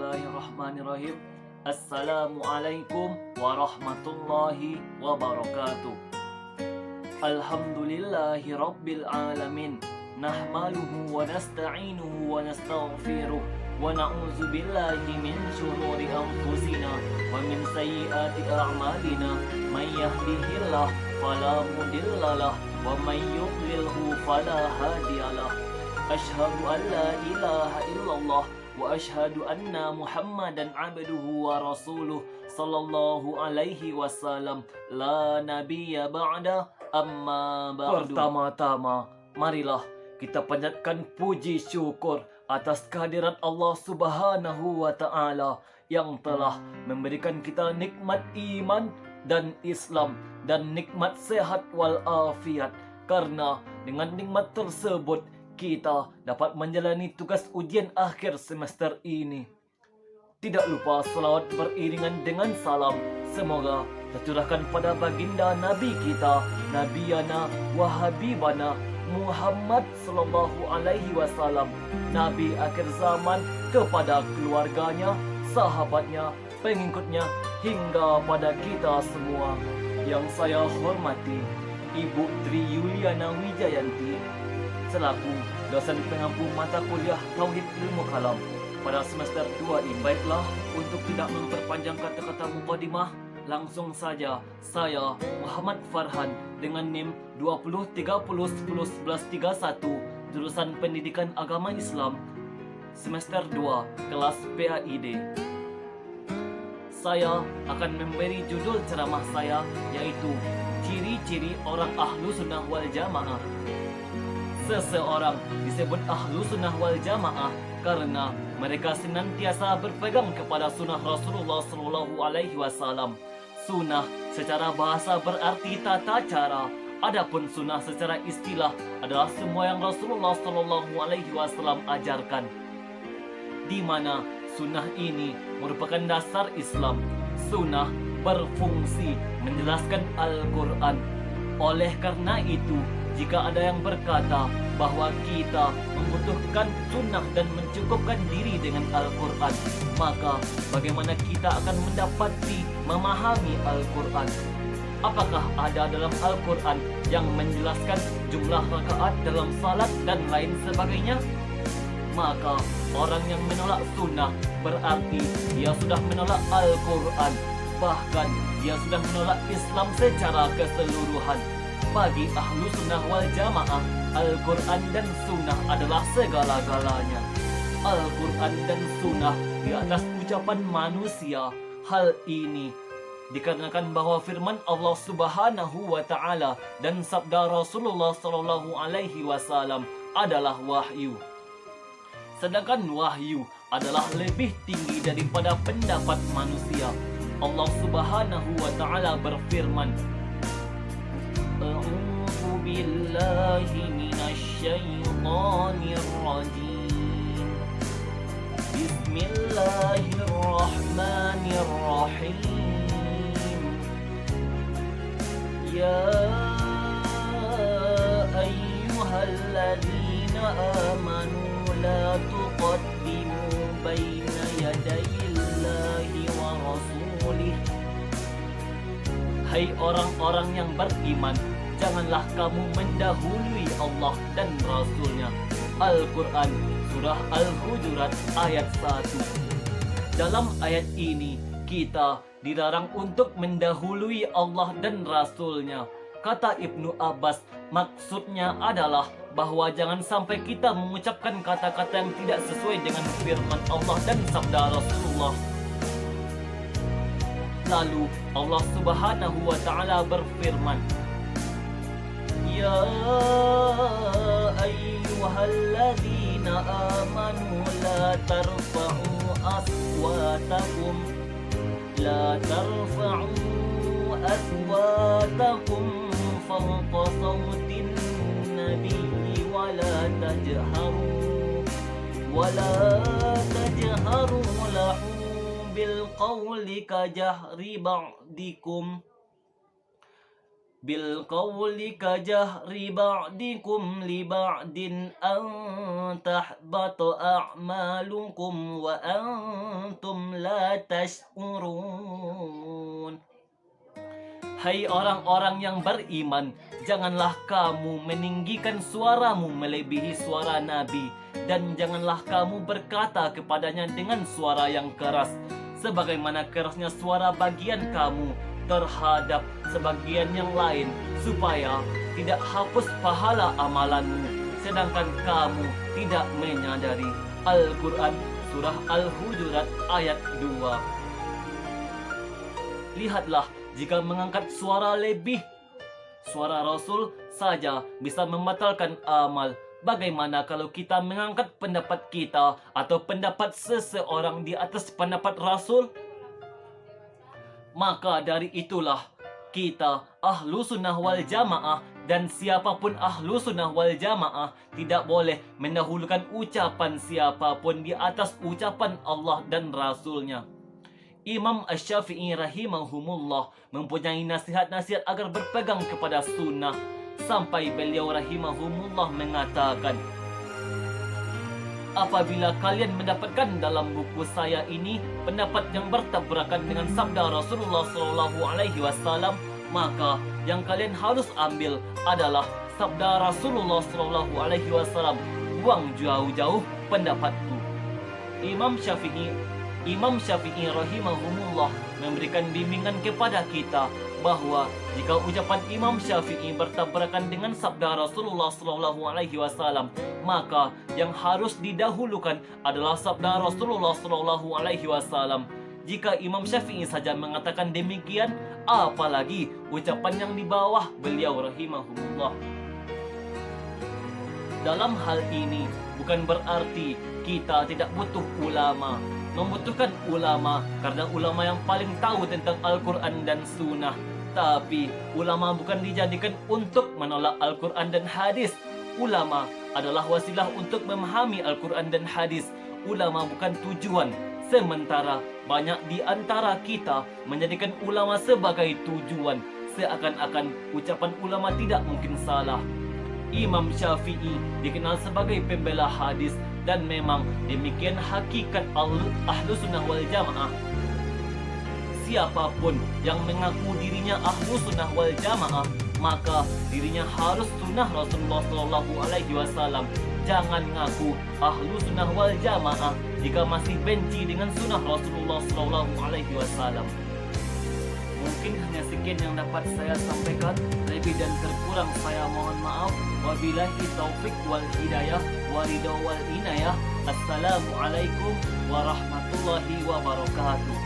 Bismillahirrahmanirrahim. Assalamualaikum warahmatullahi wabarakatuh. Alhamdulillahi rabbil alamin. Nahmaluhu wa nasta'inuhu wa nastaghfiruh wa na'udzu billahi min syururi anfusina wa min sayyiati a'malina. May yahdihillahu fala mudhillalah wa may yudlilhu fala hadiyalah. Asyhadu an la ilaha illallah wa asyhadu anna Muhammadan abduhu wa rasuluh sallallahu alaihi wasallam. La nabiyya ba'da amma ba'du. Pertama-tama, marilah kita panjatkan puji syukur atas kehadirat Allah Subhanahu wa taala yang telah memberikan kita nikmat iman dan Islam dan nikmat sehat wal afiat. Karena dengan nikmat tersebut kita dapat menjalani tugas ujian akhir semester ini. Tidak lupa salawat beriringan dengan salam semoga tercurahkan pada baginda Nabi kita, Nabiyana wa Habibana Muhammad sallallahu alaihi wasallam, Nabi akhir zaman, kepada keluarganya, sahabatnya, pengikutnya, hingga pada kita semua. Yang saya hormati Ibu Tri Yuliana Wijayanti selaku dosen pengampu mata kuliah Tauhid Ilmu Kalam pada semester 2 ini. Baiklah, untuk tidak memperpanjang kata-kata mukadimah, langsung saja saya Muhammad Farhan dengan NIM 2030101131 jurusan Pendidikan Agama Islam semester 2 kelas PAID. Saya akan memberi judul ceramah saya yaitu ciri-ciri orang ahlu sunnah wal jamaah. Seseorang disebut ahlu sunnah wal jamaah karena mereka senantiasa berpegang kepada sunnah Rasulullah Sallallahu Alaihi Wasallam. Sunnah secara bahasa berarti tata cara. Adapun sunnah secara istilah adalah semua yang Rasulullah Sallallahu Alaihi Wasallam ajarkan. Di mana sunnah ini merupakan dasar Islam. Sunnah berfungsi menjelaskan Al-Quran. Oleh karena itu, jika ada yang berkata bahwa kita membutuhkan sunnah dan mencukupkan diri dengan Al-Quran, maka bagaimana kita akan mendapati memahami Al-Quran? Apakah ada dalam Al-Quran yang menjelaskan jumlah rakaat dalam salat dan lain sebagainya? Maka orang yang menolak sunnah berarti dia sudah menolak Al-Quran. Bahkan dia sudah menolak Islam secara keseluruhan. Bagi ahlu sunnah wal jamaah, Al-Quran dan sunnah adalah segala-galanya. Al-Quran dan sunnah di atas ucapan manusia. Hal ini dikarenakan bahwa firman Allah Subhanahu wa taala dan sabda Rasulullah Sallallahu Alaihi Wasallam adalah wahyu. Sedangkan wahyu adalah lebih tinggi daripada pendapat manusia. Allah Subhanahu wa taala berfirman, A'udzu billahi minasy syaithanir rajim. Bismillahirrahmanirrahim. Ya ayyuhalladzina amanu la tuqaddimu baina yadayillahi wa rasulih. Hai orang-orang yang beriman, janganlah kamu mendahului Allah dan Rasulnya. Al-Quran Surah Al-Hujurat ayat 1. Dalam ayat ini kita dilarang untuk mendahului Allah dan Rasulnya. Kata Ibnu Abbas, maksudnya adalah bahwa jangan sampai kita mengucapkan kata-kata yang tidak sesuai dengan firman Allah dan sabda Rasulullah. Lalu Allah Subhanahu wa taala berfirman, Ya ayyuhalladzina amanu la tarfa'u aswatakum fawqa sawtin nabiyyi wa la tajharu lahu bil qawli ka jahri ba'dikum bil qawli kajahri ba'dikum li ba'din an tahbata a'malukum wa antum la tash'urun. Hai orang-orang yang beriman, janganlah kamu meninggikan suaramu melebihi suara Nabi, dan janganlah kamu berkata kepadanya dengan suara yang keras, sebagaimana kerasnya suara bagian kamu terhadap sebagian yang lain, supaya tidak hapus pahala amalanmu, sedangkan kamu tidak menyadari. Al-Quran Surah Al-Hujurat ayat 2. Lihatlah, jika mengangkat suara lebih, suara Rasul saja bisa membatalkan amal. Bagaimana kalau kita mengangkat pendapat kita atau pendapat seseorang di atas pendapat Rasul? Maka dari itulah kita ahlu sunnah wal jamaah, dan siapapun ahlu sunnah wal jamaah tidak boleh mendahulukan ucapan siapapun di atas ucapan Allah dan Rasulnya. Imam Asy-Syafi'i rahimahumullah mempunyai nasihat-nasihat agar berpegang kepada sunnah, sampai beliau rahimahumullah mengatakan, apabila kalian mendapatkan dalam buku saya ini pendapat yang bertabrakan dengan sabda Rasulullah SAW, maka yang kalian harus ambil adalah sabda Rasulullah SAW. Buang jauh-jauh pendapatku. Imam Syafi'i rahimahumullah memberikan bimbingan kepada kita bahwa jika ucapan Imam Syafi'i bertabrakan dengan sabda Rasulullah SAW, maka yang harus didahulukan adalah sabda Rasulullah SAW. Jika Imam Syafi'i saja mengatakan demikian, apalagi ucapan yang di bawah beliau rahimahumullah. Dalam hal ini bukan berarti kita tidak butuh ulama. Membutuhkan ulama karena ulama yang paling tahu tentang Al-Quran dan Sunnah. Tapi ulama bukan dijadikan untuk menolak Al-Quran dan hadis. Ulama adalah wasilah untuk memahami Al-Quran dan hadis. Ulama bukan tujuan. Sementara banyak di antara kita menjadikan ulama sebagai tujuan, seakan-akan ucapan ulama tidak mungkin salah. Imam Syafi'i dikenal sebagai pembela hadis, dan memang demikian hakikat ahlu sunnah wal jamaah. Siapapun yang mengaku dirinya ahlu sunnah wal jamaah, maka dirinya harus sunnah Rasulullah SAW. Jangan ngaku ahlu sunnah wal jamaah jika masih benci dengan sunnah Rasulullah SAW. Mungkin hanya sekian yang dapat saya sampaikan. Lebih dan terkurang saya mohon maaf. Wabillahi taufik wal hidayah, waridha wal inayah. Assalamualaikum warahmatullahi wabarakatuh.